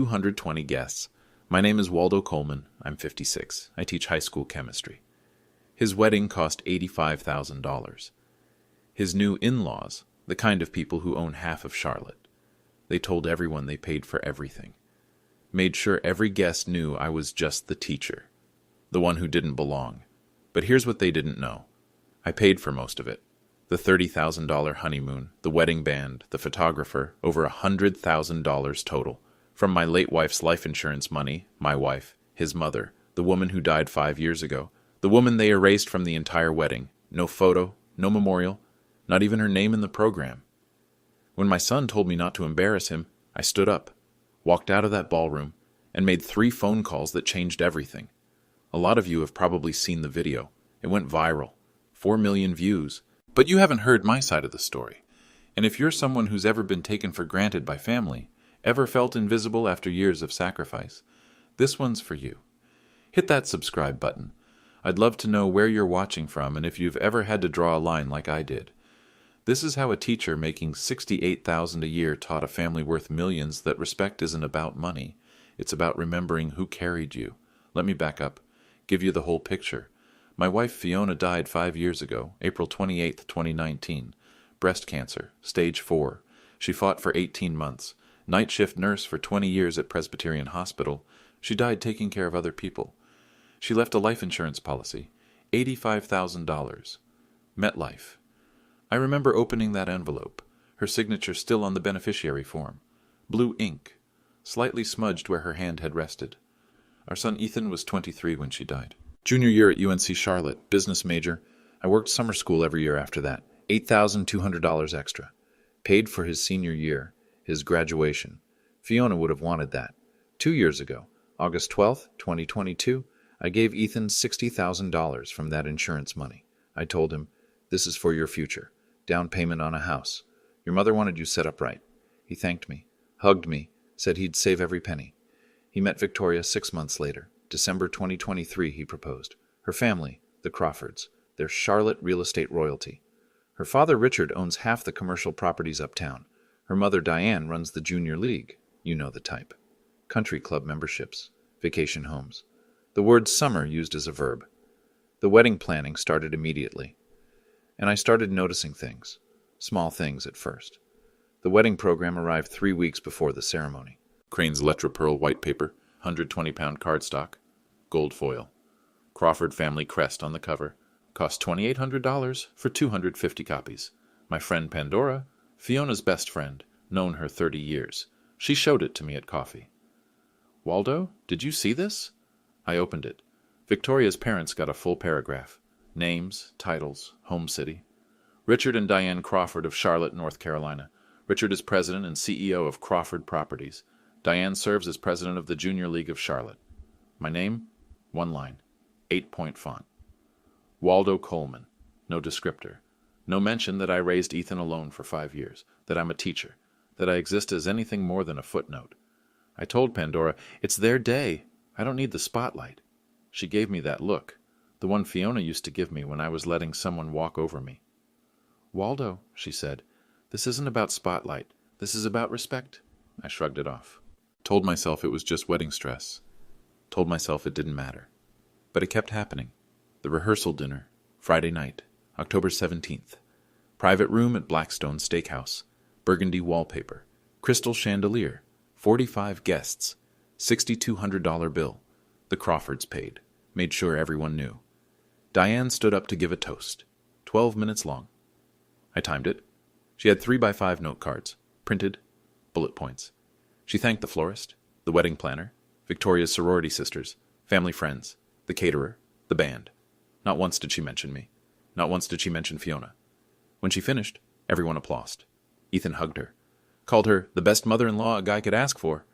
220 guests. My name is Waldo Coleman. I'm 56. I teach high school chemistry. His wedding cost $85,000. His new in-laws, the kind of people who own half of Charlotte. They told everyone they paid for everything. Made sure every guest knew I was just the teacher, the one who didn't belong. But here's what they didn't know. I paid for most of it. The $30,000 honeymoon, the wedding band, the photographer, over $100,000 total. From my late wife's life insurance money, my wife, his mother, the woman who died 5 years ago, the woman they erased from the entire wedding. No photo, no memorial, not even her name in the program. When my son told me not to embarrass him, I stood up, walked out of that ballroom, and made 3 phone calls that changed everything. A lot of you have probably seen the video. It went viral. 4 million views. But you haven't heard my side of the story. And if you're someone who's ever been taken for granted by family, ever felt invisible after years of sacrifice, this one's for you. Hit that subscribe button. I'd love to know where you're watching from and if you've ever had to draw a line like I did. This is how a teacher making $68,000 a year taught a family worth millions that respect isn't about money. It's about remembering who carried you. Let me back up, give you the whole picture. My wife Fiona died 5 years ago, April 28, 2019. Breast cancer, stage 4. She fought for 18 months. Night shift nurse for 20 years at Presbyterian Hospital. She died taking care of other people. She left a life insurance policy, $85,000. MetLife. I remember opening that envelope, her signature still on the beneficiary form. Blue ink, slightly smudged where her hand had rested. Our son Ethan was 23 when she died. Junior year at UNC Charlotte, business major. I worked summer school every year after that. $8,200 extra. Paid for his senior year, his graduation. Fiona would have wanted that. 2 years ago, August 12th, 2022, I gave Ethan $60,000 from that insurance money. I told him, "This is for your future. Down payment on a house. Your mother wanted you set up right." He thanked me, hugged me, said he'd save every penny. He met Victoria 6 months later. December 2023, he proposed. Her family, the Crawfords, they're Charlotte real estate royalty. Her father, Richard, owns half the commercial properties uptown. Her mother, Diane, runs the junior league. You know the type. Country club memberships, vacation homes. The word summer used as a verb. The wedding planning started immediately. And I started noticing things. Small things at first. The wedding program arrived 3 weeks before the ceremony. Crane's Letra-Pearl white paper, 120-pound cardstock, gold foil. Crawford family crest on the cover. Cost $2,800 for 250 copies. My friend Pandora, Fiona's best friend, known her 30 years. She showed it to me at coffee. "Waldo, did you see this?" I opened it. Victoria's parents got a full paragraph. Names, titles, home city. Richard and Diane Crawford of Charlotte, North Carolina. Richard is president and CEO of Crawford Properties. Diane serves as president of the Junior League of Charlotte. My name? 1 line. 8-point font. Waldo Coleman. No descriptor. No mention that I raised Ethan alone for 5 years, that I'm a teacher, that I exist as anything more than a footnote. I told Pandora, it's their day. I don't need the spotlight. She gave me that look, the one Fiona used to give me when I was letting someone walk over me. "Waldo," she said, "this isn't about spotlight. This is about respect." I shrugged it off. Told myself it was just wedding stress. Told myself it didn't matter. But it kept happening. The rehearsal dinner, Friday night, October 17th. Private room at Blackstone Steakhouse. Burgundy wallpaper. Crystal chandelier. 45 guests. $6,200 bill. The Crawfords paid. Made sure everyone knew. Diane stood up to give a toast. 12 minutes long. I timed it. She had 3x5 note cards. Printed. Bullet points. She thanked the florist, the wedding planner, Victoria's sorority sisters, family friends, the caterer, the band. Not once did she mention me. Not once did she mention Fiona. When she finished, everyone applauded. Ethan hugged her. Called her the best mother-in-law a guy could ask for.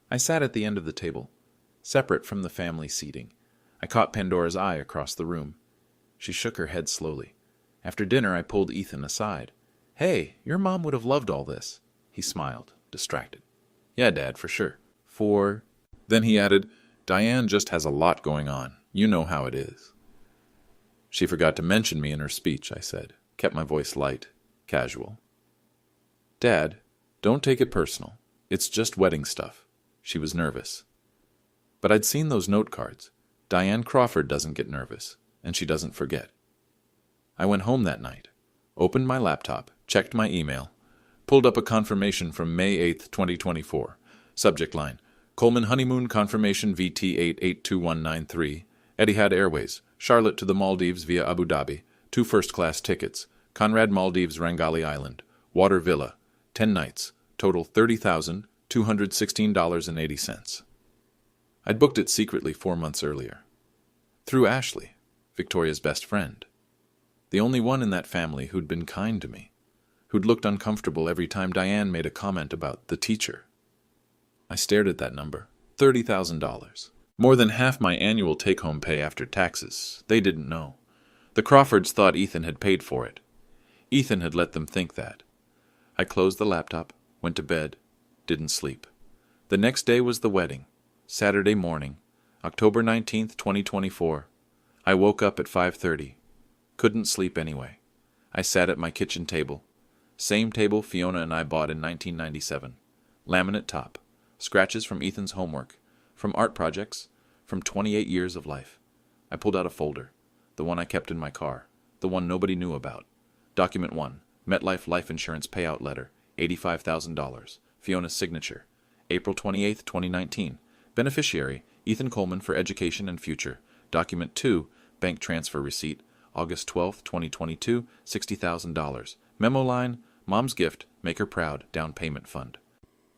I sat at the end of the table, separate from the family seating. I caught Pandora's eye across the room. She shook her head slowly. After dinner, I pulled Ethan aside. "Hey, your mom would have loved all this." He smiled, distracted. "Yeah, Dad, for sure." Then he added, "Diane just has a lot going on. You know how it is." "She forgot to mention me in her speech," I said. Kept my voice light, casual. "Dad, don't take it personal. It's just wedding stuff. She was nervous. But I'd seen those note cards. Diane Crawford doesn't get nervous, and she doesn't forget. I went home that night, opened my laptop, checked my email, pulled up a confirmation from May 8th, 2024. Subject line, Coleman honeymoon confirmation VT882193, Etihad Airways, Charlotte to the Maldives via Abu Dhabi, 2 first-class tickets, Conrad Maldives Rangali Island, Water Villa, 10 nights, total $30,216.80. I'd booked it secretly 4 months earlier. Through Ashley, Victoria's best friend. The only one in that family who'd been kind to me, who'd looked uncomfortable every time Diane made a comment about the teacher. I stared at that number, $30,000. More than half my annual take-home pay after taxes. They didn't know. The Crawfords thought Ethan had paid for it. Ethan had let them think that. I closed the laptop, went to bed, didn't sleep. The next day was the wedding, Saturday morning, October 19th, 2024. I woke up at 5:30. Couldn't sleep anyway. I sat at my kitchen table. Same table Fiona and I bought in 1997. Laminate top. Scratches from Ethan's homework. From art projects. From 28 years of life. I pulled out a folder. The one I kept in my car. The one nobody knew about. Document 1. MetLife Life Insurance Payout Letter. $85,000. Fiona's signature. April 28, 2019. Beneficiary, Ethan Coleman for Education and Future. Document 2. Bank Transfer Receipt. August 12, 2022. $60,000. Memo line, Mom's gift, make her proud, down payment fund.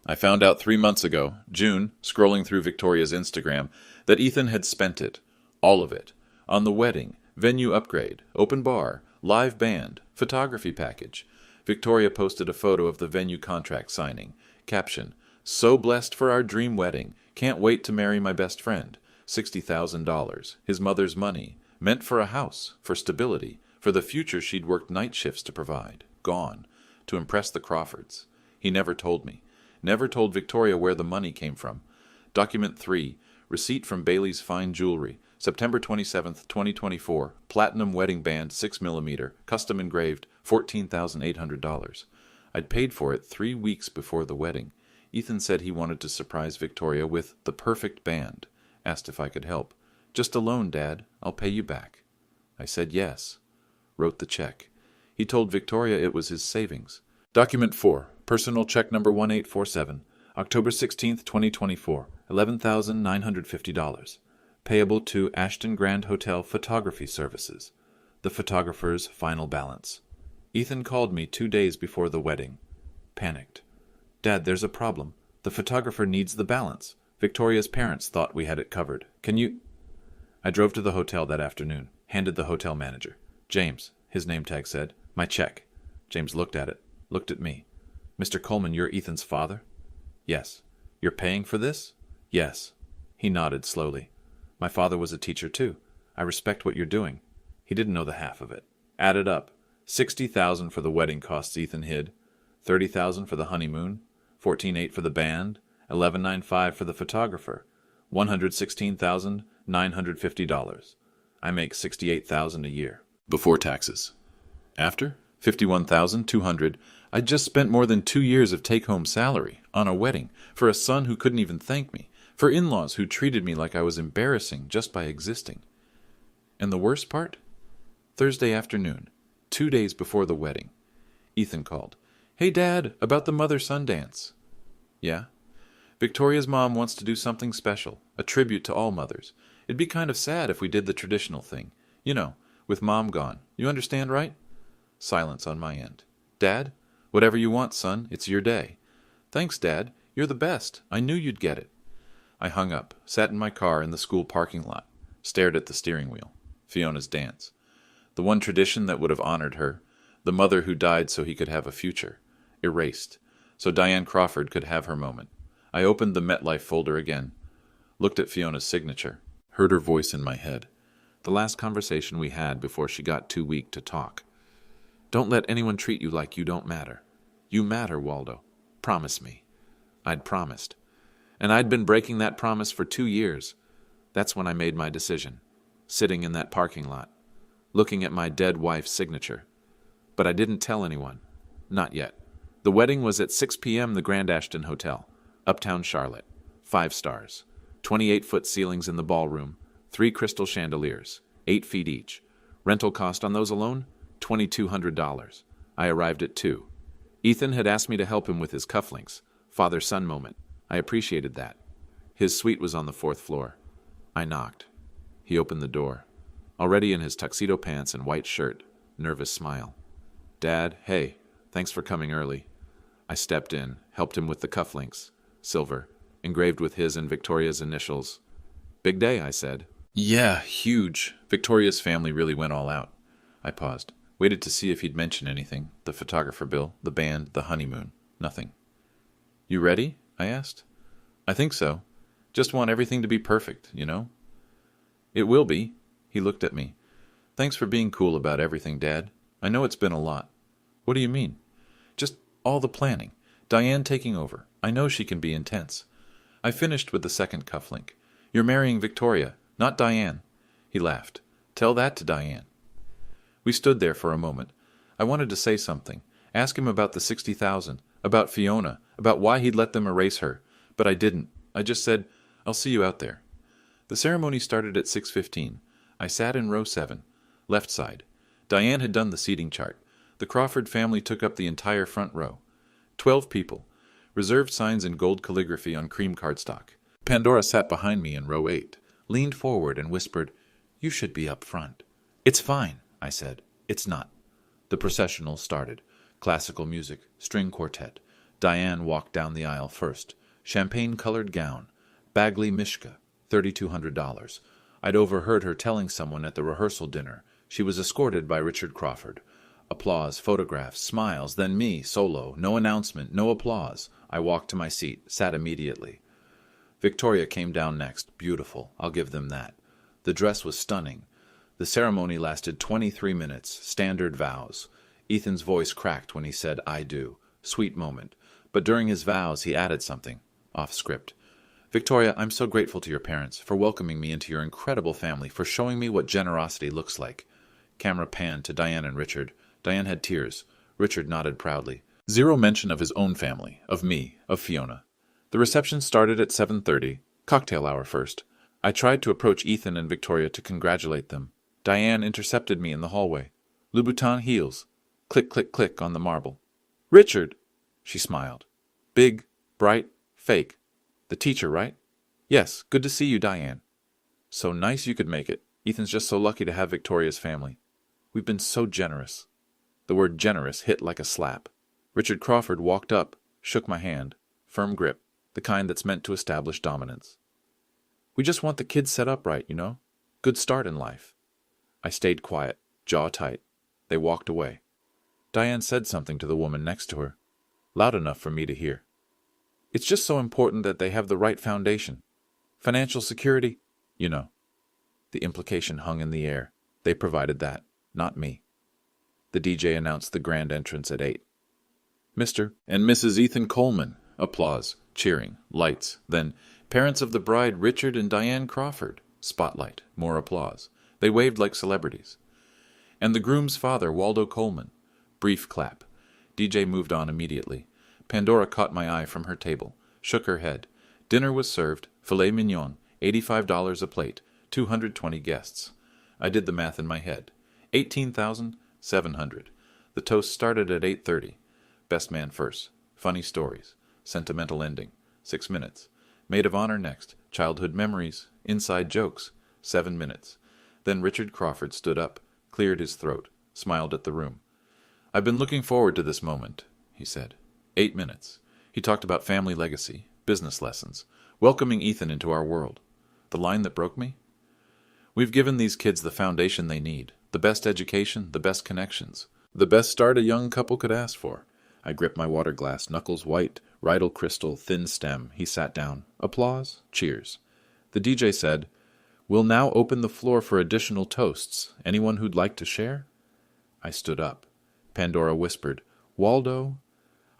I found out 3 months ago, June, scrolling through Victoria's Instagram, that Ethan had spent it, all of it, on the wedding, venue upgrade, open bar, live band, photography package. Victoria posted a photo of the venue contract signing. Caption, so blessed for our dream wedding. Can't wait to marry my best friend. $60,000, his mother's money, meant for a house, for stability, for the future she'd worked night shifts to provide. Gone. To impress the Crawfords. He never told me. Never told Victoria where the money came from. Document 3. Receipt from Bailey's Fine Jewelry. September 27, 2024. Platinum wedding band, 6mm, custom engraved, $14,800. I'd paid for it 3 weeks before the wedding. Ethan said he wanted to surprise Victoria with the perfect band. Asked if I could help. Just a loan, Dad. I'll pay you back. I said yes. Wrote the check. He told Victoria it was his savings. Document 4. Personal check number 1847. October 16, 2024. $11,950. Payable to Ashton Grand Hotel Photography Services. The photographer's final balance. Ethan called me 2 days before the wedding. Panicked. Dad, there's a problem. The photographer needs the balance. Victoria's parents thought we had it covered. Can you... I drove to the hotel that afternoon. Handed the hotel manager. James, his name tag said. My check. James looked at it. Looked at me. Mr. Coleman, you're Ethan's father? Yes. You're paying for this? Yes. He nodded slowly. My father was a teacher too. I respect what you're doing. He didn't know the half of it. Added up. $60,000 for the wedding costs Ethan hid. $30,000 for the honeymoon. $14,800 for the band. $11,950 for the photographer. $116,950. I make $68,000 a year. Before taxes. After? $51,200. I'd just spent more than 2 years of take-home salary on a wedding for a son who couldn't even thank me, for in-laws who treated me like I was embarrassing just by existing. And the worst part? Thursday afternoon, 2 days before the wedding, Ethan called. Hey, Dad, about the mother-son dance. Yeah? Victoria's mom wants to do something special, a tribute to all mothers. It'd be kind of sad if we did the traditional thing. You know, with Mom gone. You understand, right? Silence on my end. Dad? Whatever you want, son. It's your day. Thanks, Dad. You're the best. I knew you'd get it. I hung up, sat in my car in the school parking lot, stared at the steering wheel. Fiona's dance. The one tradition that would have honored her. The mother who died so he could have a future. Erased. So Diane Crawford could have her moment. I opened the MetLife folder again. Looked at Fiona's signature. Heard her voice in my head. The last conversation we had before she got too weak to talk. Don't let anyone treat you like you don't matter. You matter, Waldo. Promise me. I'd promised. And I'd been breaking that promise for 2 years. That's when I made my decision. Sitting in that parking lot. Looking at my dead wife's signature. But I didn't tell anyone. Not yet. The wedding was at 6 p.m. the Grand Ashton Hotel, Uptown Charlotte. 5 stars. 28-foot ceilings in the ballroom, 3 crystal chandeliers, 8 feet each. Rental cost on those alone? $2,200. I arrived at 2. Ethan had asked me to help him with his cufflinks. Father-son moment. I appreciated that. His suite was on the 4th floor. I knocked. He opened the door. Already in his tuxedo pants and white shirt, nervous smile. Dad, hey, thanks for coming early. I stepped in, helped him with the cufflinks. Silver, engraved with his and Victoria's initials. Big day, I said. Yeah, huge. Victoria's family really went all out. I paused, waited to see if he'd mention anything. The photographer bill, the band, the honeymoon. Nothing. You ready? I asked. I think so. Just want everything to be perfect, you know? It will be. He looked at me. Thanks for being cool about everything, Dad. I know it's been a lot. What do you mean? Just all the planning. Diane taking over. I know she can be intense. I finished with the second cufflink. You're marrying Victoria, not Diane. He laughed. Tell that to Diane. We stood there for a moment. I wanted to say something. Ask him about the 60,000, about Fiona, about why he'd let them erase her. But I didn't. I just said, I'll see you out there. The ceremony started at 6:15. I sat in row 7, left side. Diane had done the seating chart. The Crawford family took up the entire front row. 12 people. Reserved signs in gold calligraphy on cream cardstock. Pandora sat behind me in row 8, leaned forward and whispered, You should be up front. It's fine, I said. It's not. The processional started. Classical music, string quartet. Diane walked down the aisle first. Champagne-colored gown. Bagley Mishka, $3,200. I'd overheard her telling someone at the rehearsal dinner. She was escorted by Richard Crawford. Applause, photographs, smiles, then me, solo. No announcement, no applause. I walked to my seat, sat immediately. Victoria came down next. Beautiful, I'll give them that. The dress was stunning. The ceremony lasted 23 minutes, standard vows. Ethan's voice cracked when he said, I do. Sweet moment. But during his vows, he added something. Off script. Victoria, I'm so grateful to your parents for welcoming me into your incredible family, for showing me what generosity looks like. Camera panned to Diane and Richard. Diane had tears. Richard nodded proudly. Zero mention of his own family, of me, of Fiona. The reception started at 7:30, cocktail hour first. I tried to approach Ethan and Victoria to congratulate them. Diane intercepted me in the hallway. Louboutin heels. Click, click, click on the marble. Richard! She smiled. Big, bright, fake. The teacher, right? Yes, good to see you, Diane. So nice you could make it. Ethan's just so lucky to have Victoria's family. We've been so generous. The word generous hit like a slap. Richard Crawford walked up, shook my hand. Firm grip, the kind that's meant to establish dominance. We just want the kids set up right, you know? Good start in life. I stayed quiet, jaw tight. They walked away. Diane said something to the woman next to her, loud enough for me to hear. It's just so important that they have the right foundation. Financial security, you know. The implication hung in the air. They provided that, not me. The DJ announced the grand entrance at 8. Mr. and Mrs. Ethan Coleman. Applause, cheering, lights. Then, parents of the bride Richard and Diane Crawford. Spotlight, more applause. They waved like celebrities. And the groom's father, Waldo Coleman. Brief clap. DJ moved on immediately. Pandora caught my eye from her table, shook her head. Dinner was served, filet mignon, $85 a plate, 220 guests. I did the math in my head. 18,700. The toast started at 8:30. Best man first. Funny stories. Sentimental ending. 6 minutes. Maid of honor next. Childhood memories. Inside jokes. 7 minutes. Then Richard Crawford stood up, cleared his throat, smiled at the room. I've been looking forward to this moment, he said. 8 minutes. He talked about family legacy, business lessons, welcoming Ethan into our world. The line that broke me? We've given these kids the foundation they need, the best education, the best connections, the best start a young couple could ask for. I gripped my water glass, knuckles white, rydal crystal, thin stem. He sat down. Applause, cheers. The DJ said, We'll now open the floor for additional toasts. Anyone who'd like to share? I stood up. Pandora whispered, Waldo?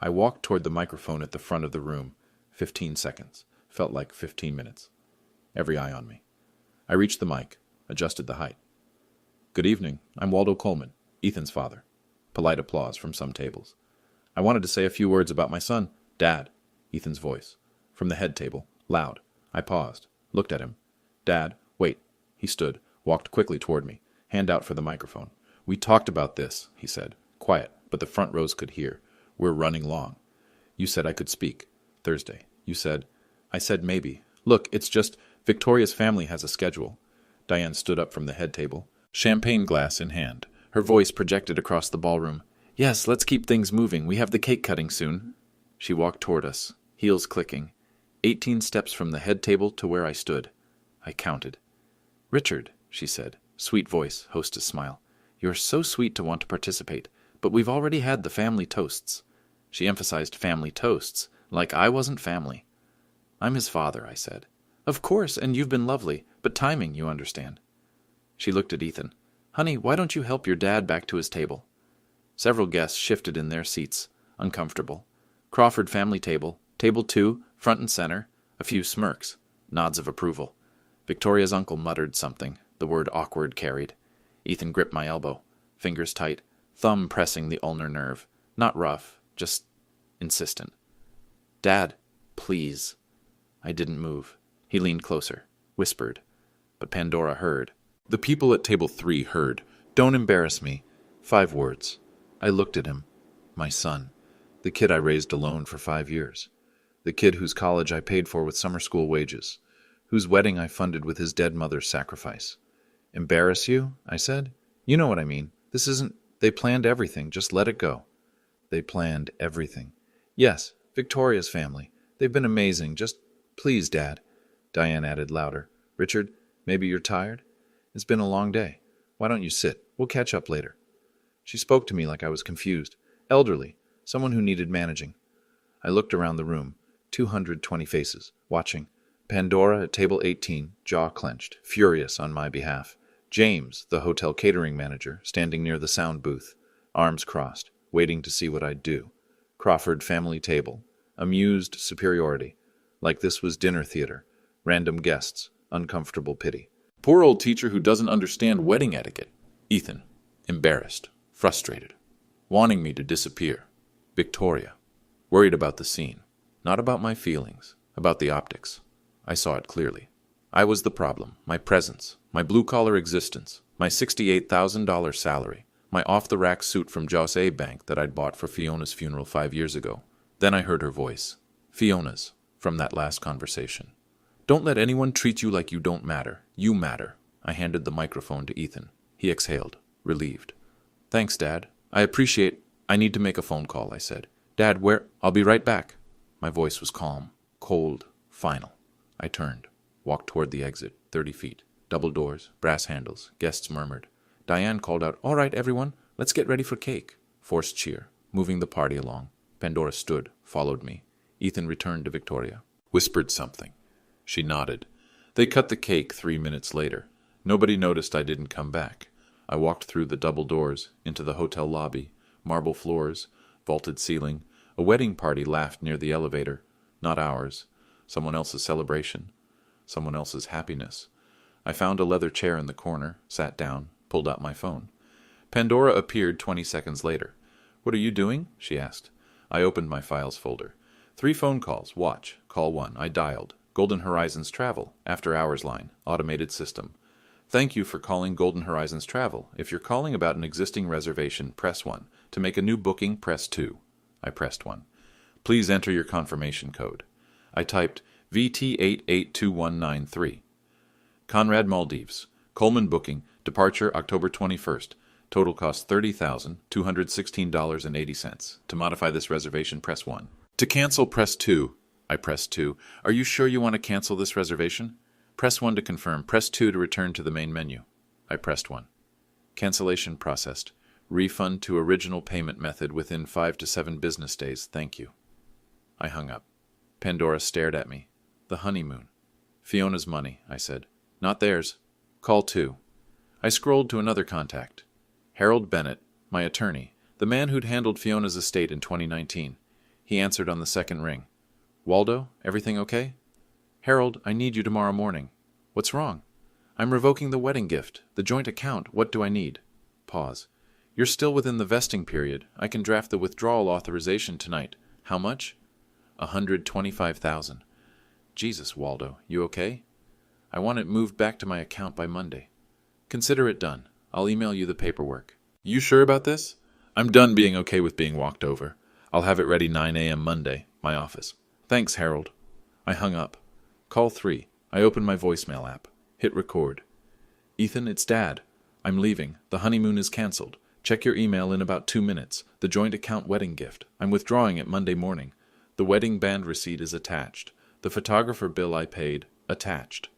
I walked toward the microphone at the front of the room. 15 seconds. Felt like 15 minutes. Every eye on me. I reached the mic, adjusted the height. Good evening. I'm Waldo Coleman, Ethan's father. Polite applause from some tables. I wanted to say a few words about my son. Dad. Ethan's voice. From the head table. Loud. I paused, looked at him. Dad, wait. He stood, walked quickly toward me, hand out for the microphone. We talked about this, he said. Quiet, but the front rows could hear. We're running long. You said I could speak. Thursday. You said. I said maybe. Look, it's just Victoria's family has a schedule. Diane stood up from the head table, champagne glass in hand. Her voice projected across the ballroom. Yes, let's keep things moving. We have the cake cutting soon. She walked toward us, heels clicking. 18 steps from the head table to where I stood. I counted. Richard, she said, sweet voice, hostess smile. You're so sweet to want to participate, but we've already had the family toasts. She emphasized family toasts, like I wasn't family. I'm his father, I said. Of course, and you've been lovely, but timing, you understand. She looked at Ethan. Honey, why don't you help your dad back to his table? Several guests shifted in their seats, uncomfortable. Crawford family table, table 2, front and center, a few smirks, nods of approval. Victoria's uncle muttered something, the word awkward carried. Ethan gripped my elbow, fingers tight, thumb pressing the ulnar nerve. Not rough, just insistent. Dad, please. I didn't move. He leaned closer, whispered. But Pandora heard. The people at table 3 heard. Don't embarrass me. 5 words. I looked at him. My son. The kid I raised alone for 5 years. The kid whose college I paid for with summer school wages. Whose wedding I funded with his dead mother's sacrifice. Embarrass you? I said. You know what I mean. This isn't... They planned everything. Just let it go. They planned everything. Yes, Victoria's family. They've been amazing. Just... Please, Dad. Diane added louder. Richard, maybe you're tired? It's been a long day. Why don't you sit? We'll catch up later. She spoke to me like I was confused. Elderly. Someone who needed managing. I looked around the room. 220 faces, watching. Pandora at table 18, jaw clenched, furious on my behalf. James, the hotel catering manager, standing near the sound booth, arms crossed, waiting to see what I'd do. Crawford family table, amused superiority, like this was dinner theater. Random guests, uncomfortable pity. Poor old teacher who doesn't understand wedding etiquette. Ethan, embarrassed, frustrated, wanting me to disappear. Victoria, worried about the scene, not about my feelings, about the optics. I saw it clearly. I was the problem, my presence, my blue-collar existence, my $68,000 salary, my off-the-rack suit from Joss A. Bank that I'd bought for Fiona's funeral 5 years ago. Then I heard her voice. Fiona's, from that last conversation. Don't let anyone treat you like you don't matter. You matter. I handed the microphone to Ethan. He exhaled, relieved. Thanks, Dad. I appreciate... I need to make a phone call, I said. Dad, where... I'll be right back. My voice was calm, cold, final. I turned, walked toward the exit, 30 feet. Double doors, brass handles, guests murmured. Diane called out, All right, everyone, let's get ready for cake. Forced cheer, moving the party along. Pandora stood, followed me. Ethan returned to Victoria. Whispered something. She nodded. They cut the cake 3 minutes later. Nobody noticed I didn't come back. I walked through the double doors, into the hotel lobby, marble floors, vaulted ceiling. A wedding party laughed near the elevator. Not ours. Someone else's celebration. Someone else's happiness. I found a leather chair in the corner, sat down, pulled out my phone. Pandora appeared 20 seconds later. What are you doing? She asked. I opened my files folder. 3 phone calls. Watch. Call 1. I dialed. Golden Horizons Travel. After hours line. Automated system. Thank you for calling Golden Horizons Travel. If you're calling about an existing reservation, press 1. To make a new booking, press 2. I pressed 1. Please enter your confirmation code. I typed VT882193. Conrad Maldives. Coleman booking. Departure October 21st. Total cost $30,216.80. To modify this reservation, press 1. To cancel, press 2. I pressed 2. Are you sure you want to cancel this reservation? Press 1 to confirm. Press 2 to return to the main menu. I pressed 1. Cancellation processed. Refund to original payment method within 5 to 7 business days. Thank you. I hung up. Pandora stared at me. The honeymoon. Fiona's money, I said. Not theirs. Call 2. I scrolled to another contact. Harold Bennett, my attorney, the man who'd handled Fiona's estate in 2019. He answered on the second ring. Waldo, everything okay? Harold, I need you tomorrow morning. What's wrong? I'm revoking the wedding gift, the joint account. What do I need? Pause. You're still within the vesting period. I can draft the withdrawal authorization tonight. How much? $125,000. Jesus, Waldo, you okay? I want it moved back to my account by Monday. Consider it done. I'll email you the paperwork. You sure about this? I'm done being okay with being walked over. I'll have it ready 9 a.m. Monday, my office. Thanks, Harold. I hung up. Call 3. I opened my voicemail app. Hit record. Ethan, it's Dad. I'm leaving. The honeymoon is canceled. Check your email in about 2 minutes. The joint account wedding gift. I'm withdrawing it Monday morning. The wedding band receipt is attached. The photographer bill I paid, attached.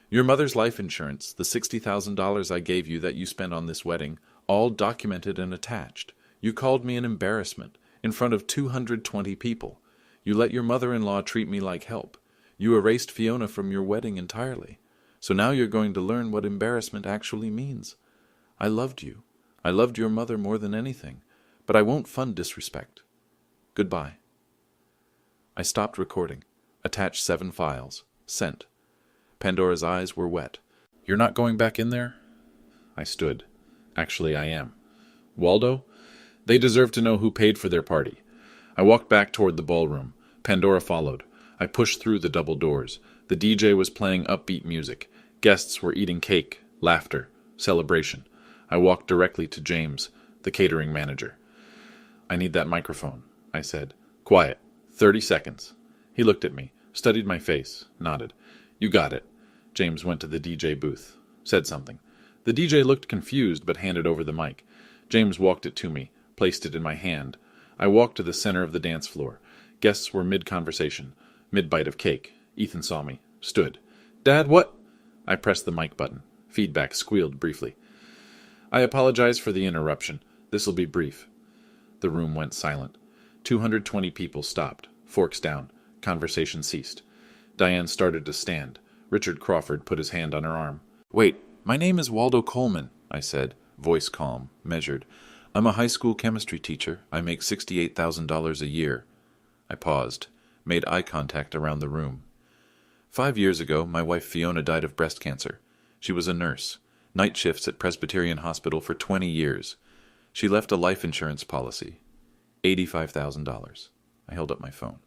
Your mother's life insurance, the $60,000 I gave you that you spent on this wedding, all documented and attached. You called me an embarrassment, in front of 220 people. You let your mother-in-law treat me like help. You erased Fiona from your wedding entirely. So now you're going to learn what embarrassment actually means. I loved you. I loved your mother more than anything, but I won't fund disrespect. Goodbye. I stopped recording. Attached 7 files. Sent. Pandora's eyes were wet. You're not going back in there? I stood. Actually, I am. Waldo? They deserve to know who paid for their party. I walked back toward the ballroom. Pandora followed. I pushed through the double doors. The DJ was playing upbeat music. Guests were eating cake, laughter, celebration. I walked directly to James, the catering manager. I need that microphone, I said. Quiet. 30 seconds. He looked at me, studied my face, nodded. You got it. James went to the DJ booth, said something. The DJ looked confused but handed over the mic. James walked it to me, placed it in my hand. I walked to the center of the dance floor. Guests were mid-conversation, mid-bite of cake. Ethan saw me, stood. Dad, what? I pressed the mic button. Feedback squealed briefly. I apologize for the interruption. This'll be brief. The room went silent. 220 people stopped, forks down. Conversation ceased. Diane started to stand. Richard Crawford put his hand on her arm. Wait, my name is Waldo Coleman, I said, voice calm, measured. I'm a high school chemistry teacher. I make $68,000 a year. I paused, made eye contact around the room. 5 years ago, my wife Fiona died of breast cancer. She was a nurse, night shifts at Presbyterian Hospital for 20 years. She left a life insurance policy. $85,000. I held up my phone.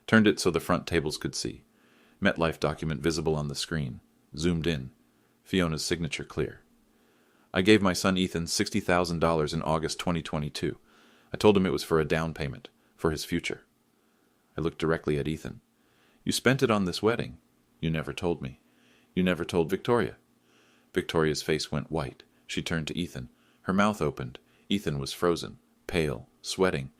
Turned it so the front tables could see. MetLife document visible on the screen. Zoomed in. Fiona's signature clear. I gave my son Ethan $60,000 in August 2022. I told him it was for a down payment, for his future. I looked directly at Ethan. You spent it on this wedding. You never told me. You never told Victoria. Victoria's face went white. She turned to Ethan. Her mouth opened. Ethan was frozen, pale, sweating.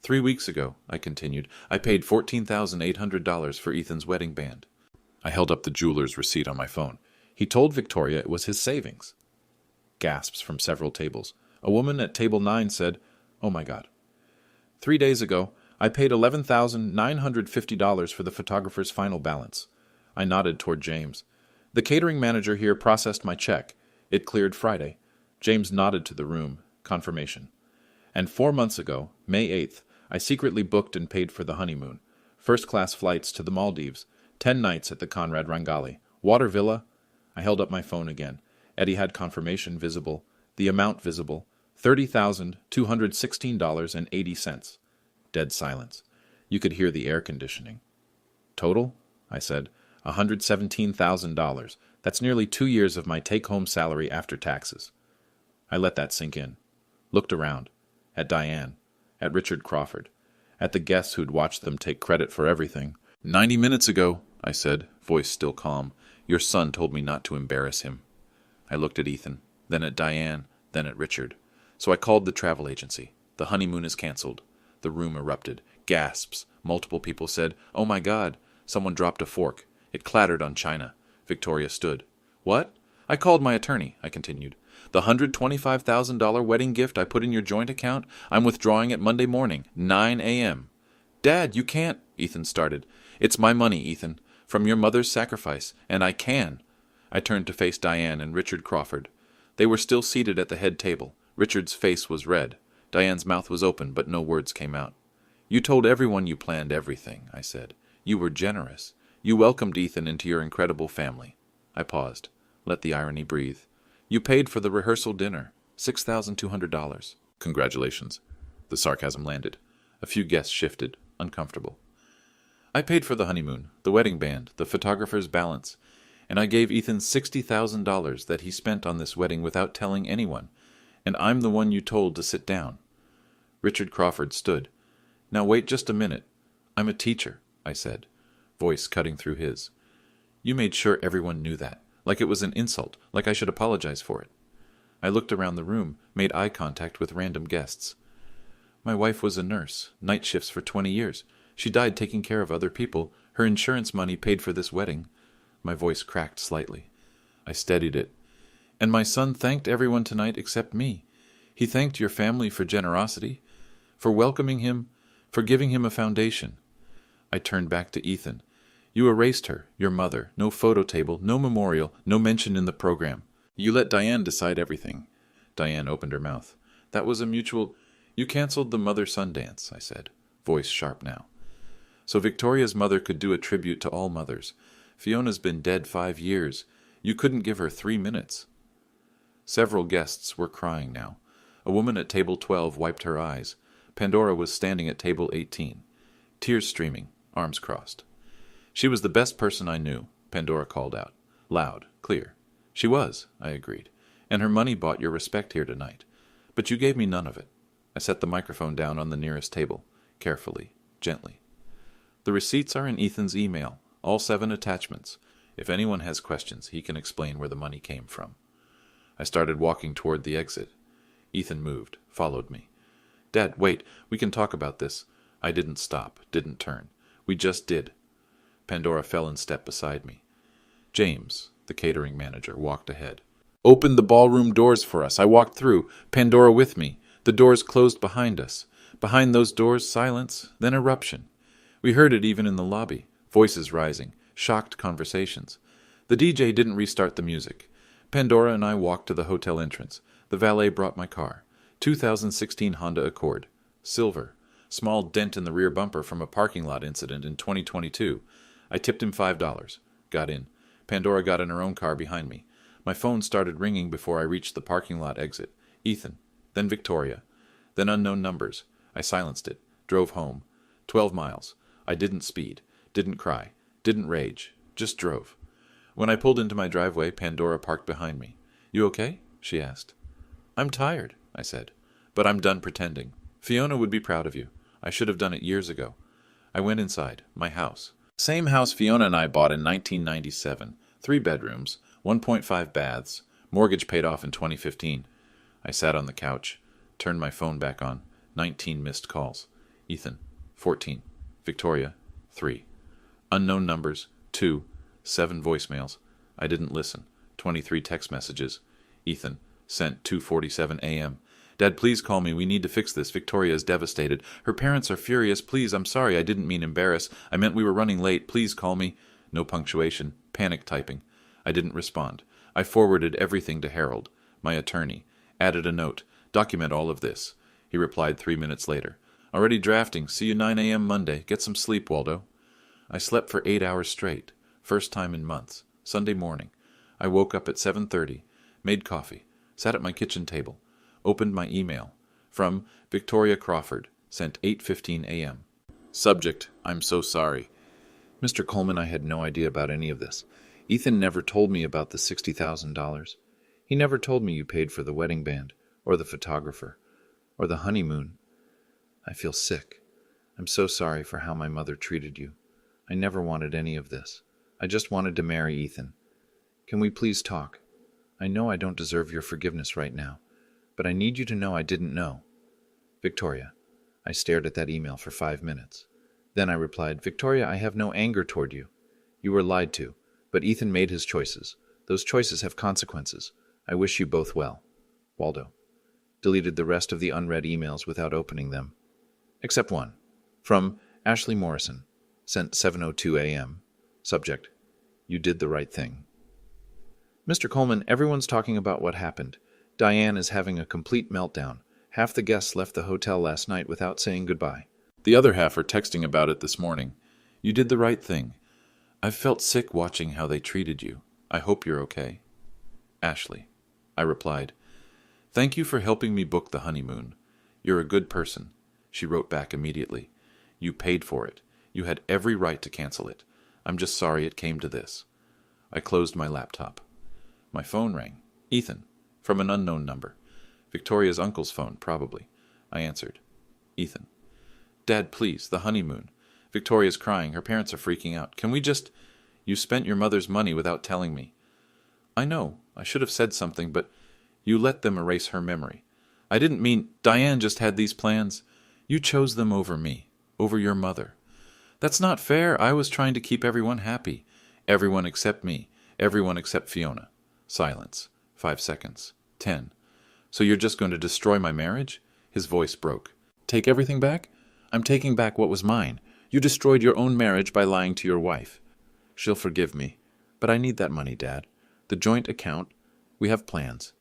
3 weeks ago, I continued, I paid $14,800 for Ethan's wedding band. I held up the jeweler's receipt on my phone. He told Victoria it was his savings. Gasps from several tables. A woman at table 9 said, Oh my God. 3 days ago, I paid $11,950 for the photographer's final balance. I nodded toward James. The catering manager here processed my check. It cleared Friday. James nodded to the room. Confirmation. And 4 months ago, May 8th, I secretly booked and paid for the honeymoon. First-class flights to the Maldives, 10 nights at the Conrad Rangali, water villa. I held up my phone again. Eddie had confirmation visible, the amount visible, $30,216.80. Dead silence. You could hear the air conditioning. Total? I said. $117,000. That's nearly 2 years of my take-home salary after taxes. I let that sink in. Looked around. At Diane. At Richard Crawford. At the guests who'd watched them take credit for everything. 90 minutes ago, I said, voice still calm, your son told me not to embarrass him. I looked at Ethan, then at Diane, then at Richard. So I called the travel agency. The honeymoon is canceled. The room erupted. Gasps. Multiple people said, Oh my God. Someone dropped a fork. It clattered on china. Victoria stood. What? I called my attorney, I continued. The $125,000 wedding gift I put in your joint account, I'm withdrawing it Monday morning, 9 a.m. Dad, you can't, Ethan started. It's my money, Ethan, from your mother's sacrifice, and I can. I turned to face Diane and Richard Crawford. They were still seated at the head table. Richard's face was red. Diane's mouth was open, but no words came out. You told everyone you planned everything, I said. You were generous. You welcomed Ethan into your incredible family. I paused. Let the irony breathe. You paid for the rehearsal dinner. $6,200. Congratulations. The sarcasm landed. A few guests shifted, uncomfortable. I paid for the honeymoon, the wedding band, the photographer's balance, and I gave Ethan $60,000 that he spent on this wedding without telling anyone, and I'm the one you told to sit down." Richard Crawford stood. "Now wait just a minute. I'm a teacher," I said, voice cutting through his. "You made sure everyone knew that, like it was an insult, like I should apologize for it." I looked around the room, made eye contact with random guests. "My wife was a nurse, night shifts for 20 years. She died taking care of other people. Her insurance money paid for this wedding." My voice cracked slightly. I steadied it. "And my son thanked everyone tonight except me. He thanked your family for generosity, for welcoming him, for giving him a foundation." I turned back to Ethan. "You erased her, your mother. No photo table, no memorial, no mention in the program. You let Diane decide everything." Diane opened her mouth. "That was a mutual—" "You canceled the mother-son dance," I said, voice sharp now. "So Victoria's mother could do a tribute to all mothers. Fiona's been dead 5 years. You couldn't give her 3 minutes." Several guests were crying now. A woman at table 12 wiped her eyes. Pandora was standing at table 18. Tears streaming, arms crossed. "She was the best person I knew," Pandora called out. Loud, clear. "She was," I agreed. "And her money bought your respect here tonight. But you gave me none of it." I set the microphone down on the nearest table, carefully, gently. "The receipts are in Ethan's email, all 7 attachments. If anyone has questions, he can explain where the money came from." I started walking toward the exit. Ethan moved, followed me. "Dad, wait, we can talk about this." I didn't stop, didn't turn. We just did. Pandora fell in step beside me. James, the catering manager, walked ahead. "Opened the ballroom doors for us. I walked through, Pandora with me. The doors closed behind us. Behind those doors, silence, then eruption. We heard it even in the lobby, voices rising, shocked conversations. The DJ didn't restart the music. Pandora and I walked to the hotel entrance. The valet brought my car. 2016 Honda Accord. Silver. Small dent in the rear bumper from a parking lot incident in 2022. I tipped him $5. Got in. Pandora got in her own car behind me. My phone started ringing before I reached the parking lot exit. Ethan. Then Victoria. Then unknown numbers. I silenced it. Drove home. 12 miles. I didn't speed. Didn't cry. Didn't rage. Just drove. When I pulled into my driveway, Pandora parked behind me. "You okay?" she asked. "I'm tired," I said. "But I'm done pretending. Fiona would be proud of you. I should have done it years ago." I went inside. My house. Same house Fiona and I bought in 1997. 3 bedrooms, 1.5 baths. Mortgage paid off in 2015. I sat on the couch. Turned my phone back on. 19 missed calls. Ethan. 14. Victoria. 3. Unknown numbers. 2. 7 voicemails. I didn't listen. 23 text messages. Ethan. Sent 2:47 a.m. "Dad, please call me. We need to fix this. Victoria is devastated. Her parents are furious. Please, I'm sorry. I didn't mean embarrass. I meant we were running late. Please call me." No punctuation. Panic typing. I didn't respond. I forwarded everything to Harold, my attorney. Added a note. "Document all of this." He replied 3 minutes later. "Already drafting. See you 9 a.m. Monday. Get some sleep, Waldo." I slept for 8 hours straight. First time in months. Sunday morning. I woke up at 7:30. Made coffee. Sat at my kitchen table. Opened my email. From Victoria Crawford. Sent 8:15 a.m. Subject: "I'm so sorry. Mr. Coleman, I had no idea about any of this. Ethan never told me about the $60,000. He never told me you paid for the wedding band, or the photographer, or the honeymoon. I feel sick. I'm so sorry for how my mother treated you. I never wanted any of this. I just wanted to marry Ethan. Can we please talk? I know I don't deserve your forgiveness right now, but I need you to know I didn't know. Victoria." I stared at that email for 5 minutes. Then I replied, "Victoria, I have no anger toward you. You were lied to, but Ethan made his choices. Those choices have consequences. I wish you both well. Waldo." Deleted the rest of the unread emails without opening them. Except one. From Ashley Morrison. Sent 7:02 a.m. Subject: "You did the right thing." "Mr. Coleman, everyone's talking about what happened. Diane is having a complete meltdown. Half the guests left the hotel last night without saying goodbye. The other half are texting about it this morning. You did the right thing. I've felt sick watching how they treated you. I hope you're okay." Ashley. I replied, "Thank you for helping me book the honeymoon. You're a good person." She wrote back immediately, "You paid for it. You had every right to cancel it. I'm just sorry it came to this. I closed my laptop. My phone rang. Ethan, from an unknown number. Victoria's uncle's phone, probably. I answered. Ethan. Dad, please, the honeymoon. Victoria's crying. Her parents are freaking out. Can we just... You spent your mother's money without telling me. I know. I should have said something, but you let them erase her memory. I didn't mean... Diane just had these plans. You chose them over me, over your mother. That's not fair. I was trying to keep everyone happy. Everyone except me. Everyone except Fiona. Silence. 5 seconds. 10. So you're just going to destroy my marriage? His voice broke. Take everything back? I'm taking back what was mine. You destroyed your own marriage by lying to your wife. She'll forgive me. But I need that money, Dad. The joint account. We have plans.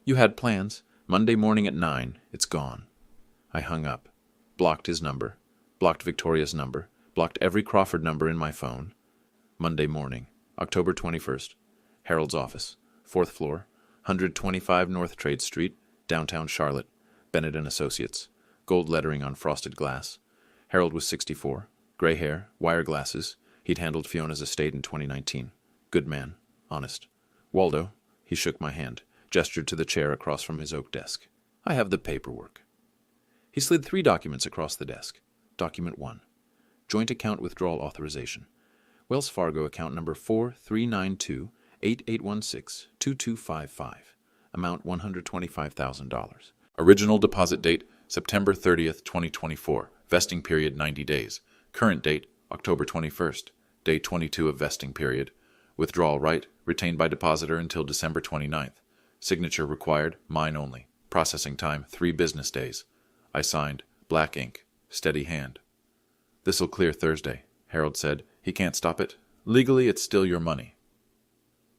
You had plans. Monday morning at 9. It's gone. I hung up. Blocked his number. Blocked Victoria's number. Blocked every Crawford number in my phone. Monday morning, October 21st. Harold's office. 4th floor. 125 North Trade Street, downtown Charlotte. Bennett & Associates. Gold lettering on frosted glass. Harold was 64. Gray hair, wire glasses. He'd handled Fiona's estate in 2019. Good man. Honest. Waldo. He shook my hand, gestured to the chair across from his oak desk. I have the paperwork. He slid 3 documents across the desk. Document 1. Joint account withdrawal authorization. Wells Fargo account number 4392-8816-2255. Amount $125,000. Original deposit date September 30th, 2024. Vesting period 90 days. Current date October 21st. Day 22 of vesting period. Withdrawal right retained by depositor until December 29th. Signature required, mine only. Processing time 3 business days. I signed, black ink, steady hand. This'll clear Thursday, Harold said. He can't stop it. Legally, it's still your money.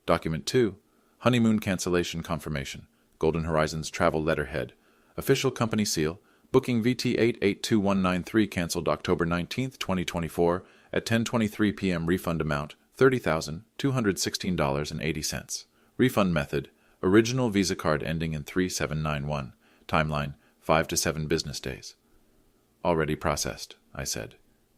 Document 2. Honeymoon cancellation confirmation. Golden Horizons travel letterhead. Official company seal. Booking VT882193 canceled October 19th, 2024 at 10:23 p.m. Refund amount $30,216.80. Refund method. Original Visa card ending in 3791. Timeline 5 to 7 business days. Already processed, I said.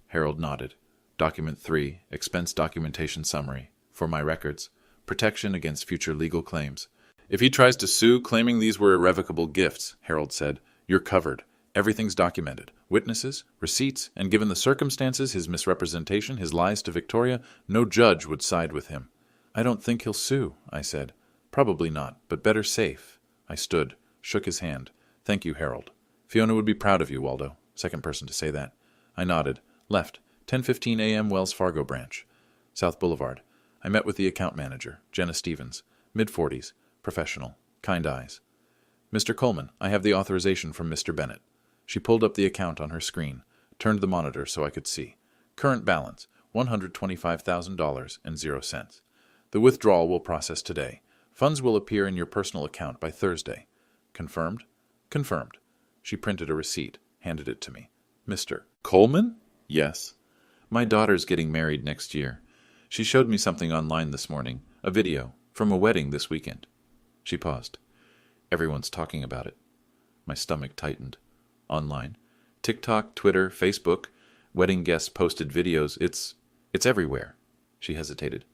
Harold nodded. Document 3, expense documentation summary. For my records. Protection against future legal claims. If he tries to sue claiming these were irrevocable gifts, Harold said, you're covered. Everything's documented. Witnesses, receipts, and given the circumstances, his misrepresentation, his lies to Victoria, no judge would side with him. I don't think he'll sue, I said. Probably not, but better safe. I stood, shook his hand. Thank you, Harold. Fiona would be proud of you, Waldo. Second person to say that. I nodded. Left. 10:15 a.m. Wells Fargo branch. South Boulevard. I met with the account manager, Jenna Stevens. Mid-40s. Professional. Kind eyes. Mr. Coleman, I have the authorization from Mr. Bennett. She pulled up the account on her screen, turned the monitor so I could see. Current balance, $125,000.00. The withdrawal will process today. Funds will appear in your personal account by Thursday. Confirmed? Confirmed. She printed a receipt, handed it to me. Mr. Coleman? Yes. My daughter's getting married next year. She showed me something online this morning, a video, from a wedding this weekend. She paused. Everyone's talking about it. My stomach tightened. Online. TikTok, Twitter, Facebook. Wedding guests posted videos. It's everywhere. She hesitated.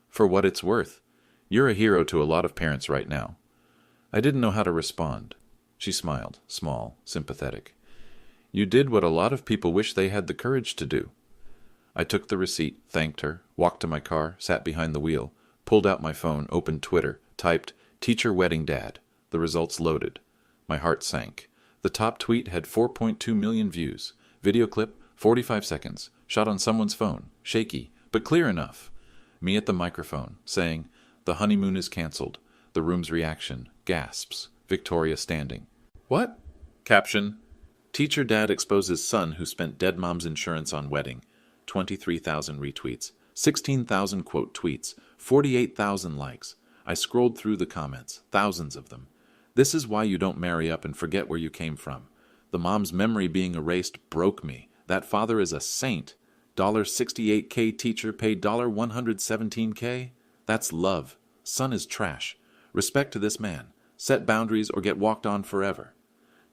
For what it's worth. You're a hero to a lot of parents right now. I didn't know how to respond. She smiled, small, sympathetic. You did what a lot of people wish they had the courage to do. I took the receipt, thanked her, walked to my car, sat behind the wheel, pulled out my phone, opened Twitter, typed, Teacher Wedding Dad. The results loaded. My heart sank. The top tweet had 4.2 million views. Video clip, 45 seconds, shot on someone's phone, shaky, but clear enough. Me at the microphone, saying, the honeymoon is canceled. The room's reaction, gasps, Victoria standing. What? Caption, Teacher Dad exposes son who spent dead mom's insurance on wedding. 23,000 retweets, 16,000 quote tweets, 48,000 likes. I scrolled through the comments, thousands of them. This is why you don't marry up and forget where you came from. The mom's memory being erased broke me. That father is a saint. $68K teacher paid $117K? That's love. Son is trash. Respect to this man. Set boundaries or get walked on forever.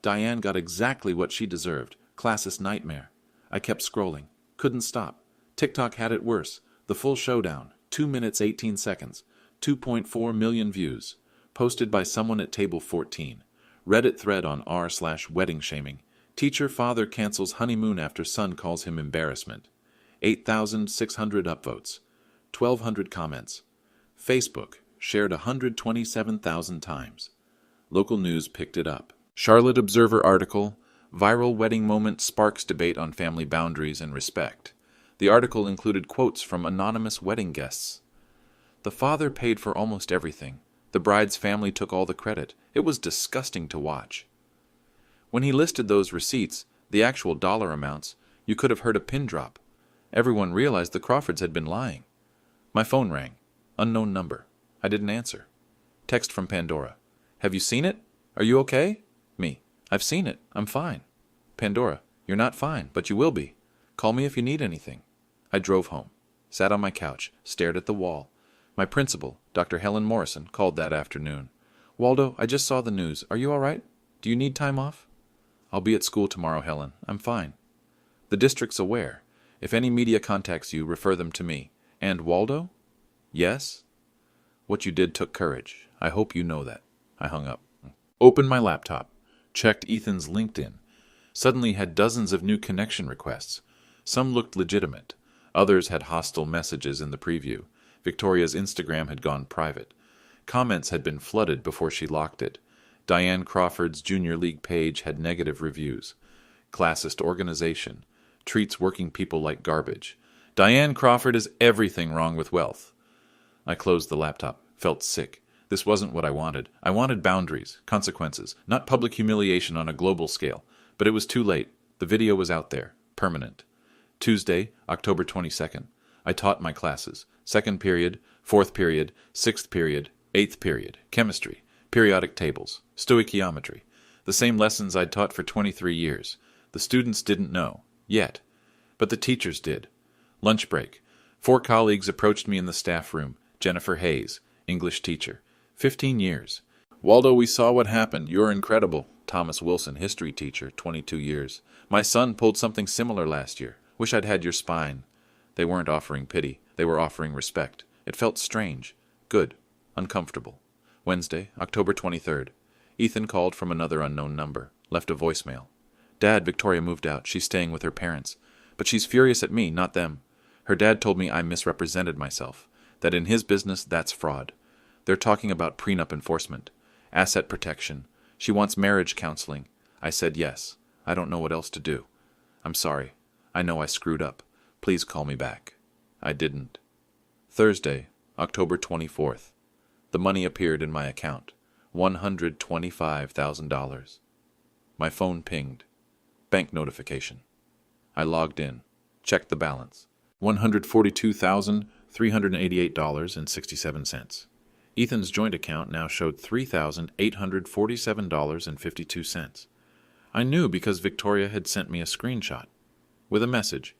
Diane got exactly what she deserved. Classist nightmare. I kept scrolling. Couldn't stop. TikTok had it worse. The full showdown, 2 minutes 18 seconds, 2.4 million views. Posted by someone at table 14. Reddit thread on r/wedding shaming. Teacher father cancels honeymoon after son calls him embarrassment. 8,600 upvotes. 1,200 comments. Facebook shared 127,000 times. Local news picked it up. Charlotte Observer article, viral wedding moment sparks debate on family boundaries and respect. The article included quotes from anonymous wedding guests. The father paid for almost everything. The bride's family took all the credit. It was disgusting to watch. When he listed those receipts, the actual dollar amounts, you could have heard a pin drop. Everyone realized the Crawfords had been lying. My phone rang. Unknown number. I didn't answer. Text from Pandora. Have you seen it? Are you okay? Me. I've seen it. I'm fine. Pandora. You're not fine, but you will be. Call me if you need anything. I drove home. Sat on my couch. Stared at the wall. My principal, Dr. Helen Morrison, called that afternoon. Waldo, I just saw the news. Are you all right? Do you need time off? I'll be at school tomorrow, Helen. I'm fine. The district's aware. If any media contacts you, refer them to me. And Waldo? Yes? What you did took courage. I hope you know that. I hung up. Opened my laptop. Checked Ethan's LinkedIn. Suddenly had dozens of new connection requests. Some looked legitimate. Others had hostile messages in the preview. Victoria's Instagram had gone private. Comments had been flooded before she locked it. Diane Crawford's Junior League page had negative reviews. Classist organization. Treats working people like garbage. Diane Crawford is everything wrong with wealth. I closed the laptop. Felt sick. This wasn't what I wanted. I wanted boundaries, consequences, not public humiliation on a global scale. But it was too late. The video was out there. Permanent. Tuesday, October 22nd. I taught my classes. 2nd period, 4th period, 6th period, 8th period, chemistry, periodic tables, stoichiometry. The same lessons I'd taught for 23 years. The students didn't know. Yet. But the teachers did. Lunch break. 4 colleagues approached me in the staff room. Jennifer Hayes, English teacher. 15 years. Waldo, we saw what happened. You're incredible. Thomas Wilson, history teacher, 22 years. My son pulled something similar last year. Wish I'd had your spine. They weren't offering pity. They were offering respect. It felt strange. Good. Uncomfortable. Wednesday, October 23rd. Ethan called from another unknown number. Left a voicemail. Dad, Victoria moved out. She's staying with her parents. But she's furious at me, not them. Her dad told me I misrepresented myself. That in his business, that's fraud. They're talking about prenup enforcement. Asset protection. She wants marriage counseling. I said yes. I don't know what else to do. I'm sorry. I know I screwed up. Please call me back. I didn't. Thursday, October 24th. The money appeared in my account. $125,000. My phone pinged. Bank notification. I logged in. Checked the balance. $142,388.67. Ethan's joint account now showed $3,847.52. I knew because Victoria had sent me a screenshot. With a message.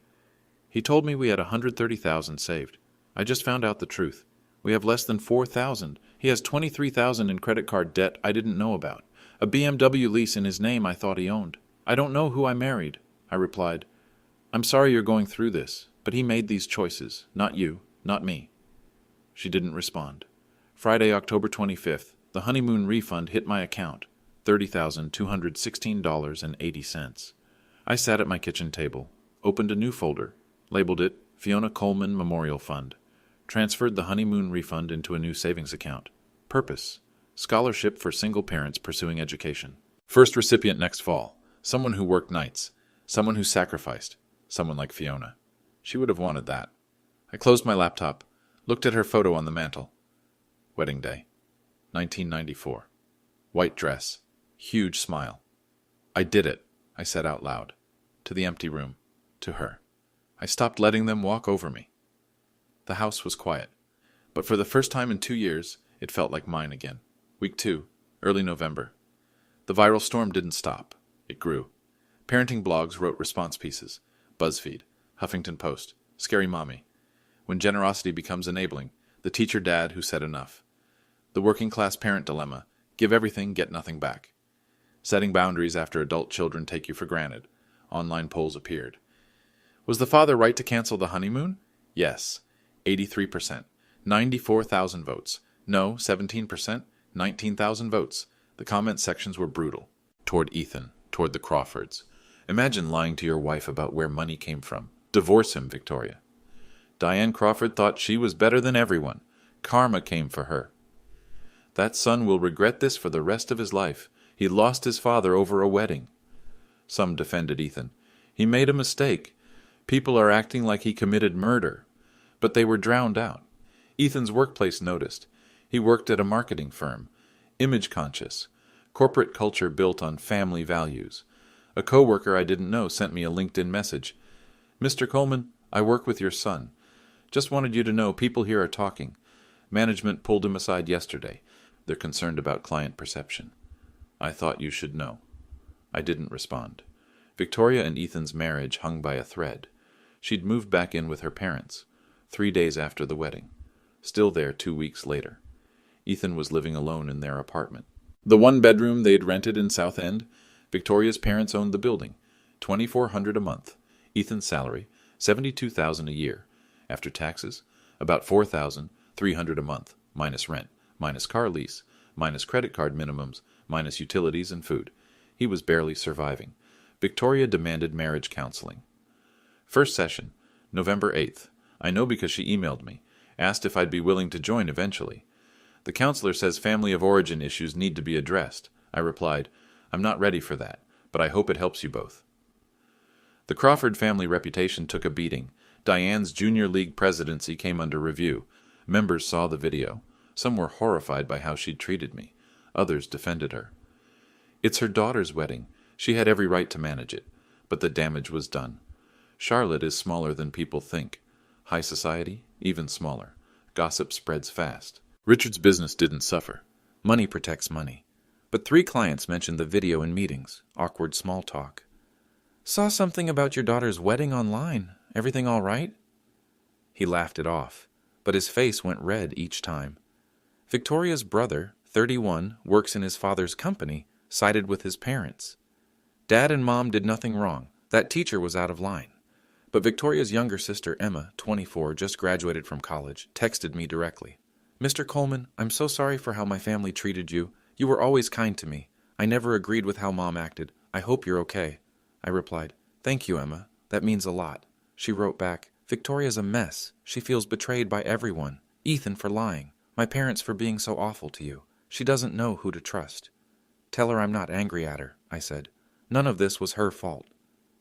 He told me we had $130,000 saved. I just found out the truth. We have less than $4,000. He has $23,000 in credit card debt I didn't know about. A BMW lease in his name I thought he owned. I don't know who I married. I replied, I'm sorry you're going through this, but he made these choices. Not you, not me. She didn't respond. Friday, October 25th, the honeymoon refund hit my account, $30,216.80. I sat at my kitchen table, opened a new folder, labeled it Fiona Coleman Memorial Fund, transferred the honeymoon refund into a new savings account. Purpose: scholarship for single parents pursuing education. First recipient next fall, someone who worked nights, someone who sacrificed, someone like Fiona. She would have wanted that. I closed my laptop, looked at her photo on the mantel. Wedding day, 1994. White dress, huge smile. I did it, I said out loud, to the empty room, to her. I stopped letting them walk over me. The house was quiet, but for the first time in 2 years, it felt like mine again. Week 2, early November. The viral storm didn't stop. It grew. Parenting blogs wrote response pieces. BuzzFeed, Huffington Post, Scary Mommy. When generosity becomes enabling, the teacher dad who said enough. The working class parent dilemma, give everything, get nothing back. Setting boundaries after adult children take you for granted. Online polls appeared. Was the father right to cancel the honeymoon? Yes, 83%. 94,000 votes. No, 17%. 19,000 votes. The comment sections were brutal. Toward Ethan, toward the Crawfords. Imagine lying to your wife about where money came from. Divorce him, Victoria. Diane Crawford thought she was better than everyone. Karma came for her. That son will regret this for the rest of his life. He lost his father over a wedding. Some defended Ethan. He made a mistake. People are acting like he committed murder. But they were drowned out. Ethan's workplace noticed. He worked at a marketing firm. Image conscious. Corporate culture built on family values. A coworker I didn't know sent me a LinkedIn message. Mr. Coleman, I work with your son. Just wanted you to know people here are talking. Management pulled him aside yesterday. They're concerned about client perception. I thought you should know. I didn't respond. Victoria and Ethan's marriage hung by a thread. She'd moved back in with her parents, 3 days after the wedding. Still there 2 weeks later. Ethan was living alone in their apartment. The one bedroom they'd rented in South End, Victoria's parents owned the building, $2,400 a month. Ethan's salary, $72,000 a year. After taxes, about $4,300 a month, minus rent, minus car lease, minus credit card minimums, minus utilities and food. He was barely surviving. Victoria demanded marriage counseling. First session, November 8th. I know because she emailed me, asked if I'd be willing to join eventually. The counselor says family of origin issues need to be addressed. I replied, I'm not ready for that, but I hope it helps you both. The Crawford family reputation took a beating. Diane's junior league presidency came under review. Members saw the video. Some were horrified by how she'd treated me. Others defended her. It's her daughter's wedding. She had every right to manage it. But the damage was done. Charlotte is smaller than people think. High society, even smaller. Gossip spreads fast. Richard's business didn't suffer. Money protects money. But 3 clients mentioned the video in meetings. Awkward small talk. Saw something about your daughter's wedding online. Everything all right? He laughed it off, but his face went red each time. Victoria's brother, 31, works in his father's company, sided with his parents. Dad and Mom did nothing wrong. That teacher was out of line. But Victoria's younger sister, Emma, 24, just graduated from college, texted me directly. Mr. Coleman, I'm so sorry for how my family treated you. You were always kind to me. I never agreed with how Mom acted. I hope you're okay. I replied, Thank you, Emma. That means a lot. She wrote back, Victoria's a mess. She feels betrayed by everyone. Ethan for lying. My parents for being so awful to you. She doesn't know who to trust. Tell her I'm not angry at her, I said. None of this was her fault.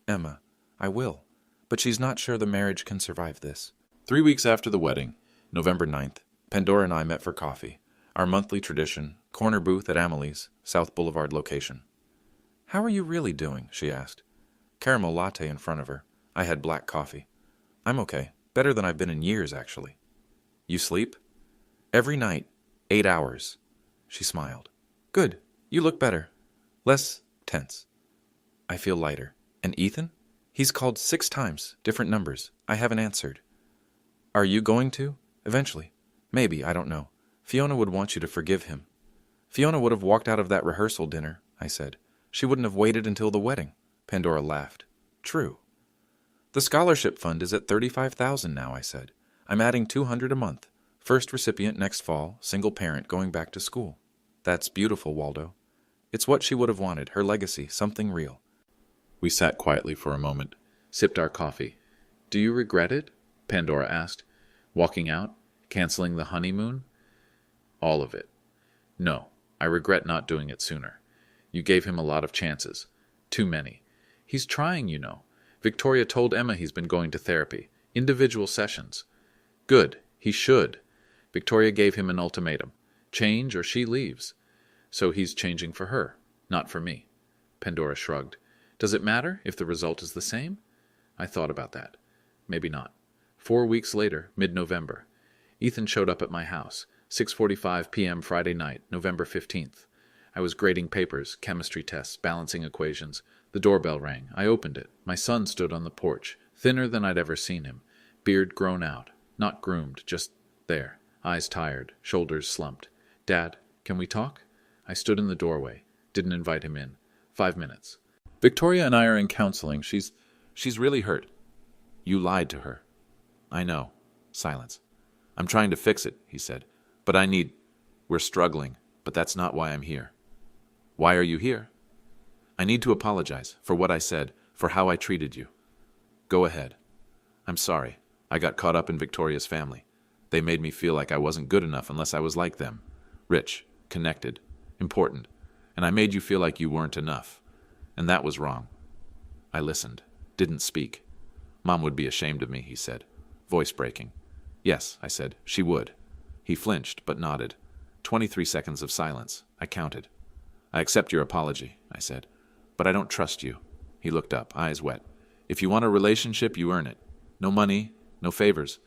Emma, I will. But she's not sure the marriage can survive this. 3 weeks after the wedding, November 9th, Pandora and I met for coffee. Our monthly tradition, corner booth at Amelie's, South Boulevard location. How are you really doing? She asked. Caramel latte in front of her. I had black coffee. I'm okay. Better than I've been in years, actually. You sleep? Every night. 8 hours. She smiled. Good. You look better. Less tense. I feel lighter. And Ethan? He's called 6 times, different numbers. I haven't answered. Are you going to? Eventually. Maybe, I don't know. Fiona would want you to forgive him. Fiona would have walked out of that rehearsal dinner, I said. She wouldn't have waited until the wedding. Pandora laughed. True. The scholarship fund is at $35,000 now, I said. I'm adding $200 a month. First recipient next fall, single parent going back to school. That's beautiful, Waldo. It's what she would have wanted, her legacy, something real. We sat quietly for a moment, sipped our coffee. Do you regret it? Pandora asked. Walking out? Canceling the honeymoon? All of it. No, I regret not doing it sooner. You gave him a lot of chances. Too many. He's trying, you know. Victoria told Emma he's been going to therapy. Individual sessions. Good. He should. Victoria gave him an ultimatum. Change or she leaves. So he's changing for her, not for me. Pandora shrugged. Does it matter if the result is the same? I thought about that. Maybe not. 4 weeks later, mid-November, Ethan showed up at my house, 6:45 p.m. Friday night, November 15th. I was grading papers, chemistry tests, balancing equations. The doorbell rang. I opened it. My son stood on the porch, thinner than I'd ever seen him, beard grown out, not groomed, just there, eyes tired, shoulders slumped. Dad, can we talk? I stood in the doorway, didn't invite him in. 5 minutes. Victoria and I are in counseling. She's really hurt. You lied to her. I know. Silence. I'm trying to fix it, he said. But we're struggling, but that's not why I'm here. Why are you here? I need to apologize for what I said, for how I treated you. Go ahead. I'm sorry. I got caught up in Victoria's family. They made me feel like I wasn't good enough unless I was like them. Rich, connected, important. And I made you feel like you weren't enough. And that was wrong. I listened, didn't speak. Mom would be ashamed of me, he said, voice breaking. Yes, I said, she would. He flinched, but nodded. 23 seconds of silence. I counted. I accept your apology, I said, but I don't trust you. He looked up, eyes wet. If you want a relationship, you earn it. No money, no favors.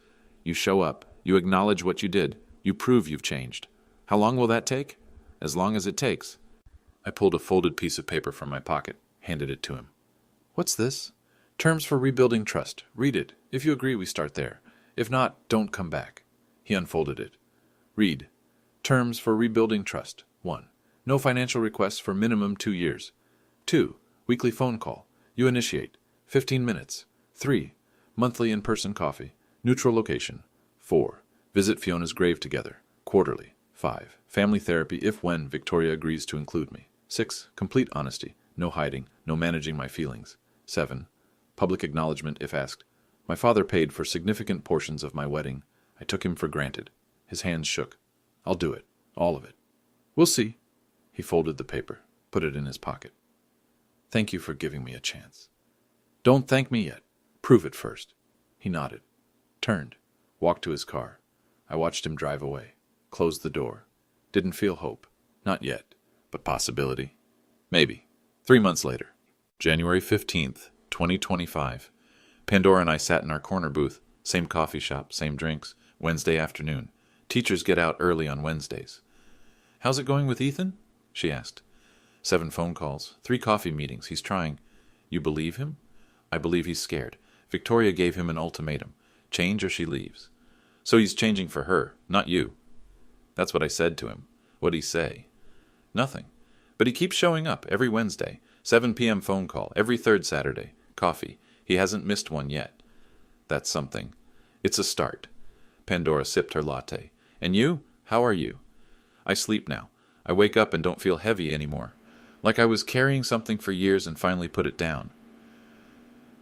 You show up, you acknowledge what you did, you prove you've changed. How long will that take? As long as it takes. I pulled a folded piece of paper from my pocket, handed it to him. What's this? Terms for rebuilding trust. Read it. If you agree, we start there. If not, don't come back. He unfolded it. Read. Terms for rebuilding trust. 1. No financial requests for minimum 2 years. 2. Weekly phone call. You initiate. 15 minutes. 3. Monthly in-person coffee. Neutral location. 4. Visit Fiona's grave together. Quarterly. 5. Family therapy if when Victoria agrees to include me. 6. Complete honesty. No hiding. No managing my feelings. 7. Public acknowledgement if asked. My father paid for significant portions of my wedding. I took him for granted. His hands shook. I'll do it. All of it. We'll see. He folded the paper, put it in his pocket. Thank you for giving me a chance. Don't thank me yet. Prove it first. He nodded, turned, walked to his car. I watched him drive away, closed the door. Didn't feel hope. Not yet, but possibility. Maybe. 3 months later. January 15th, 2025. Pandora and I sat in our corner booth. Same coffee shop, same drinks. Wednesday afternoon. Teachers get out early on Wednesdays. How's it going with Ethan? She asked. 7 phone calls, 3 coffee meetings. He's trying. You believe him? I believe he's scared. Victoria gave him an ultimatum. Change or she leaves. So he's changing for her, not you. That's what I said to him. What'd he say? Nothing. But he keeps showing up every Wednesday. 7 p.m. phone call, every third Saturday. Coffee. He hasn't missed one yet. That's something. It's a start. Pandora sipped her latte. And you? How are you? I sleep now. I wake up and don't feel heavy anymore. Like I was carrying something for years and finally put it down.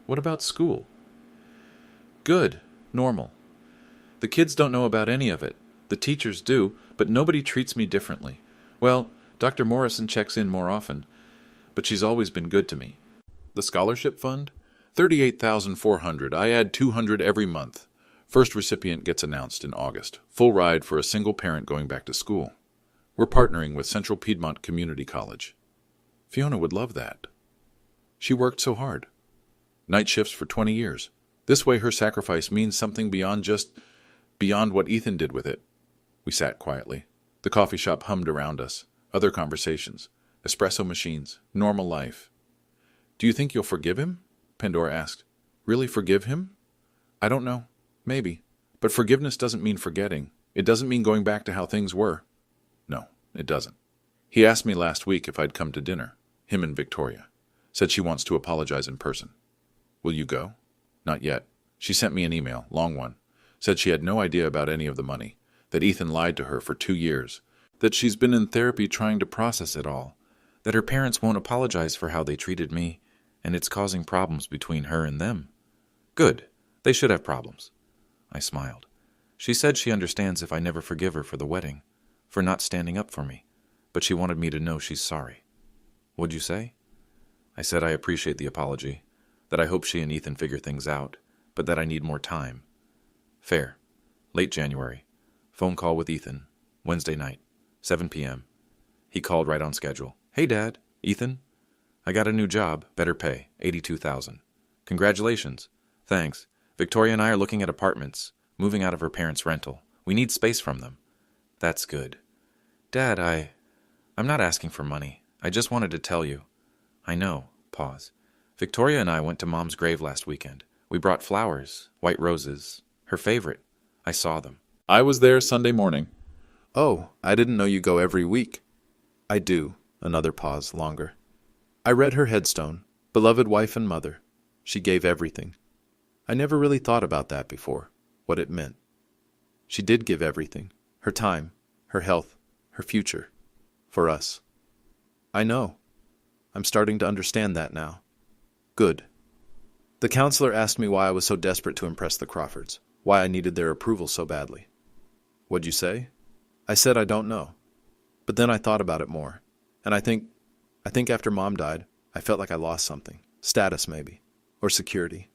What about school? Good. Normal. The kids don't know about any of it. The teachers do, but nobody treats me differently. Well, Dr. Morrison checks in more often, but she's always been good to me. The scholarship fund? $38,400. I add $200 every month. First recipient gets announced in August. Full ride for a single parent going back to school. We're partnering with Central Piedmont Community College. Fiona would love that. She worked so hard. Night shifts for 20 years. This way her sacrifice means something beyond what Ethan did with it. We sat quietly. The coffee shop hummed around us. Other conversations. Espresso machines. Normal life. Do you think you'll forgive him? Pandora asked. Really forgive him? I don't know. Maybe. But forgiveness doesn't mean forgetting. It doesn't mean going back to how things were. No, it doesn't. He asked me last week if I'd come to dinner. Him and Victoria. Said she wants to apologize in person. Will you go? Not yet. She sent me an email, long one. Said she had no idea about any of the money. That Ethan lied to her for 2 years. That she's been in therapy trying to process it all. That her parents won't apologize for how they treated me, and it's causing problems between her and them. Good. They should have problems. I smiled. She said she understands if I never forgive her for the wedding, for not standing up for me, but she wanted me to know she's sorry. What'd you say? I said I appreciate the apology, that I hope she and Ethan figure things out, but that I need more time. Fair. Late January. Phone call with Ethan. Wednesday night. 7 p.m. He called right on schedule. Hey, Dad. Ethan? I got a new job. Better pay. $82,000. Congratulations. Thanks. Victoria and I are looking at apartments, moving out of her parents' rental. We need space from them. That's good. Dad, I'm not asking for money. I just wanted to tell you. I know. Pause. Victoria and I went to Mom's grave last weekend. We brought flowers, white roses, her favorite. I saw them. I was there Sunday morning. Oh, I didn't know you go every week. I do. Another pause, longer. I read her headstone. Beloved wife and mother. She gave everything. I never really thought about that before, what it meant. She did give everything, her time, her health, her future, for us. I know. I'm starting to understand that now. Good. The counselor asked me why I was so desperate to impress the Crawfords, why I needed their approval so badly. What'd you say? I said I don't know. But then I thought about it more, and I think after Mom died, I felt like I lost something. Status, maybe. Or security.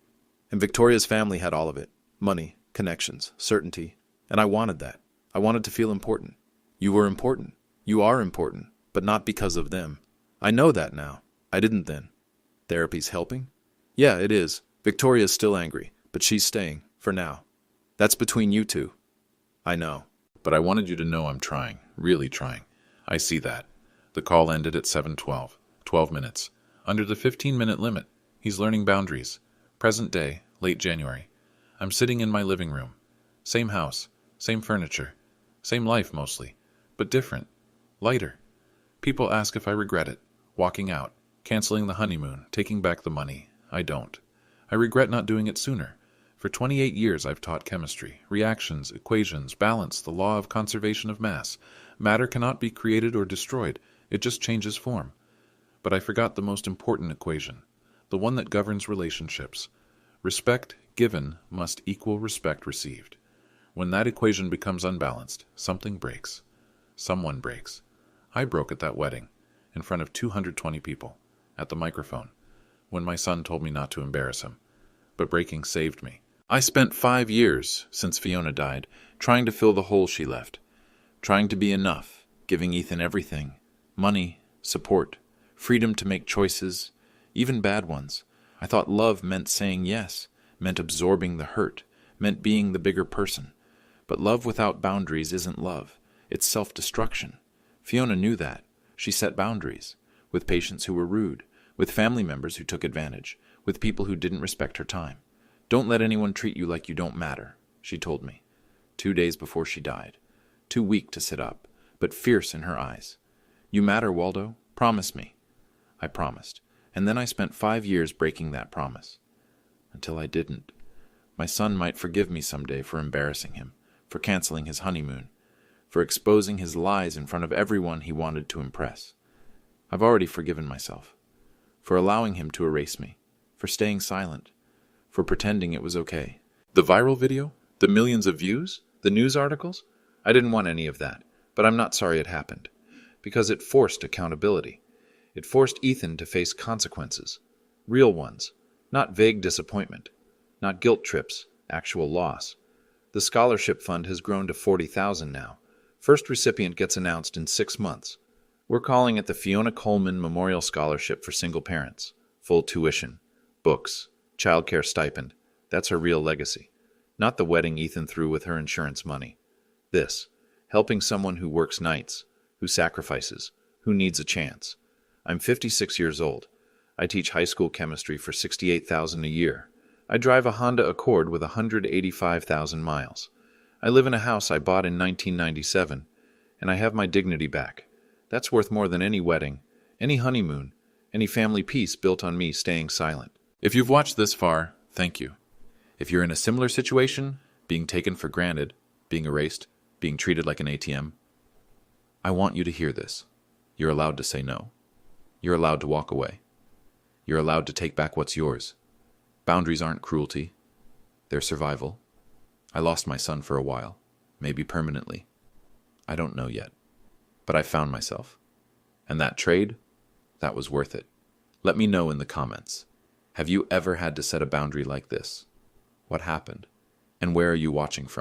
And Victoria's family had all of it. Money, connections, certainty. And I wanted that. I wanted to feel important. You were important. You are important. But not because of them. I know that now. I didn't then. Therapy's helping? Yeah, it is. Victoria's still angry, but she's staying, for now. That's between you two. I know. But I wanted you to know I'm trying. Really trying. I see that. The call ended at 7:12. 12 minutes. Under the 15-minute limit. He's learning boundaries. Present day, late January. I'm sitting in my living room. Same house, same furniture, same life mostly, but different, lighter. People ask if I regret it. Walking out, canceling the honeymoon, taking back the money. I don't. I regret not doing it sooner. For 28 years I've taught chemistry, reactions, equations, balance, the law of conservation of mass. Matter cannot be created or destroyed. It just changes form. But I forgot the most important equation, the one that governs relationships. Respect given must equal respect received. When that equation becomes unbalanced, something breaks. Someone breaks. I broke at that wedding, in front of 220 people, at the microphone, when my son told me not to embarrass him. But breaking saved me. I spent 5 years, since Fiona died, trying to fill the hole she left. Trying to be enough, giving Ethan everything. Money, support, freedom to make choices, even bad ones. I thought love meant saying yes, meant absorbing the hurt, meant being the bigger person. But love without boundaries isn't love. It's self-destruction. Fiona knew that. She set boundaries. With patients who were rude, with family members who took advantage, with people who didn't respect her time. Don't let anyone treat you like you don't matter, she told me. 2 days before she died. Too weak to sit up, but fierce in her eyes. You matter, Waldo. Promise me. I promised. And then I spent 5 years breaking that promise. Until I didn't. My son might forgive me someday for embarrassing him, for canceling his honeymoon, for exposing his lies in front of everyone he wanted to impress. I've already forgiven myself. For allowing him to erase me, for staying silent, for pretending it was okay. The viral video? The millions of views? The news articles? I didn't want any of that, but I'm not sorry it happened, because it forced accountability. It forced Ethan to face consequences, real ones, not vague disappointment, not guilt trips, actual loss. The scholarship fund has grown to $40,000 now. First recipient gets announced in 6 months. We're calling it the Fiona Coleman Memorial Scholarship for Single Parents. Full tuition, books, childcare stipend. That's her real legacy. Not the wedding Ethan threw with her insurance money. This, helping someone who works nights, who sacrifices, who needs a chance. I'm 56 years old. I teach high school chemistry for $68,000 a year. I drive a Honda Accord with 185,000 miles. I live in a house I bought in 1997, and I have my dignity back. That's worth more than any wedding, any honeymoon, any family peace built on me staying silent. If you've watched this far, thank you. If you're in a similar situation, being taken for granted, being erased, being treated like an ATM, I want you to hear this. You're allowed to say no. You're allowed to walk away. You're allowed to take back what's yours. Boundaries aren't cruelty. They're survival. I lost my son for a while, maybe permanently. I don't know yet. But I found myself. And that trade, that was worth it. Let me know in the comments. Have you ever had to set a boundary like this? What happened? And where are you watching from?